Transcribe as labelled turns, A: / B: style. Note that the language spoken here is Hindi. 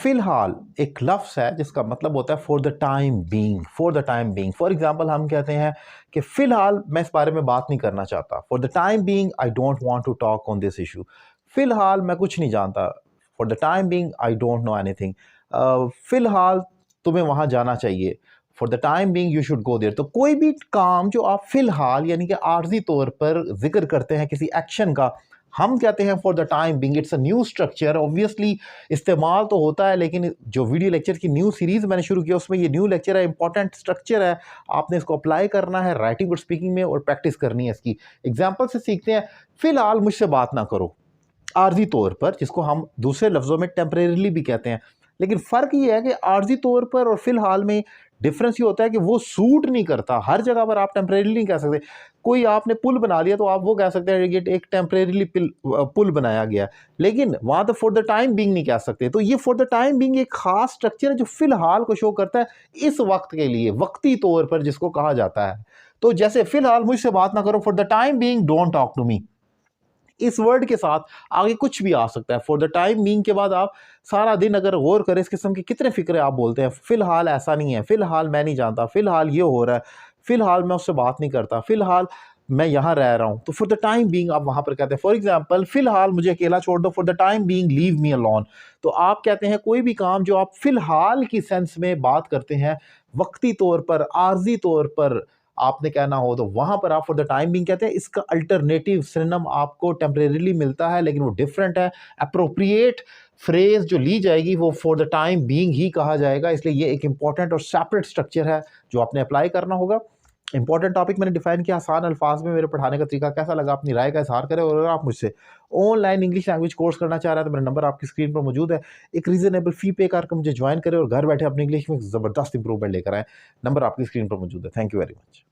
A: फिलहाल एक लफ्ज़ है जिसका मतलब होता है for the time being, for the time being. For example हम कहते हैं कि फ़िलहाल मैं इस बारे में बात नहीं करना चाहता, for the time being I don't want to talk on this issue. फ़िलहाल मैं कुछ नहीं जानता, for the time being I don't know anything. फ़िलहाल तुम्हें वहाँ जाना चाहिए, for the time being you should go there. तो कोई भी काम जो आप फ़िलहाल यानी कि आर्ज़ी तौर पर ज़िक्र करते हैं किसी एक्शन का, हम कहते हैं for the time being. It's a new structure, obviously इस्तेमाल तो होता है, लेकिन जो वीडियो लेक्चर की न्यू सीरीज़ मैंने शुरू किया उसमें ये न्यू लेक्चर है, इंपॉर्टेंट स्ट्रक्चर है। आपने इसको अप्लाई करना है राइटिंग और स्पीकिंग में और प्रैक्टिस करनी है इसकी। एग्जाम्पल से सीखते हैं। फ़िलहाल मुझसे बात ना करो, आर्जी तौर पर, जिसको हम दूसरे लफ्ज़ों में टेम्परेरीली भी कहते हैं। लेकिन फ़र्क ये है कि आर्जी तौर पर और फ़िलहाल में डिफरेंस ये होता है कि वो सूट नहीं करता। हर जगह पर आप टेम्परेरीली नहीं कह सकते। कोई आपने पुल बना लिया तो आप वो कह सकते हैं कि एक टेम्परेरीली पुल बनाया गया, लेकिन वहाँ तो फॉर द टाइम बीइंग नहीं कह सकते। तो ये फॉर द टाइम बीइंग एक ख़ास स्ट्रक्चर है जो फ़िलहाल को शो करता है, इस वक्त के लिए, वक्ती तौर पर जिसको कहा जाता है। तो जैसे फ़िलहाल मुझसे बात ना करो, for the time being don't talk to me. इस वर्ड के साथ आगे कुछ भी आ सकता है। फॉर द टाइम बीइंग के बाद आप सारा दिन अगर गौर करें इस किस्म के कितने फ़िक्रे आप बोलते हैं। फ़िलहाल ऐसा नहीं है, फ़िलहाल मैं नहीं जानता, फ़िलहाल ये हो रहा है, फ़िलहाल मैं उससे बात नहीं करता, फ़िलहाल मैं यहाँ रह रहा हूँ। तो फॉर द टाइम बीइंग आप वहाँ पर कहते हैं। फॉर एग्जाम्पल, फ़िलहाल मुझे अकेला छोड़ दो, for the time being leave me alone. तो आप कहते हैं कोई भी काम जो आप फ़िलहाल की सेंस में बात करते हैं, वक्ती तौर पर, आर्जी तौर पर आपने कहना हो, तो वहां पर आप फॉर द टाइम बीइंग कहते हैं। इसका अल्टरनेटिव सिनोनिम आपको टेम्परेरीली मिलता है, लेकिन वो डिफरेंट है। अप्रोप्रिएट फ्रेज जो ली जाएगी वो फॉर द टाइम बीइंग ही कहा जाएगा। इसलिए ये एक इंपॉर्टेंट और सेपरेट स्ट्रक्चर है जो आपने अप्लाई करना होगा। इंपॉर्टेंट टॉपिक मैंने डिफाइन किया आसान अल्फाज में। मेरे पढ़ाने का तरीका कैसा लगा, अपनी राय का इजहार करें। और अगर आप मुझसे ऑनलाइन इंग्लिश लैंग्वेज कोर्स करना चाह रहे हैं तो मेरा नंबर आपकी स्क्रीन पर मौजूद है। एक रीजनेबल फी पे करके मुझे ज्वाइन करें और घर बैठे अपनी इंग्लिश में ज़बरदस्त इंप्रूवमेंट लेकर आए। नंबर आपकी स्क्रीन पर मौजूद है। Thank you very much.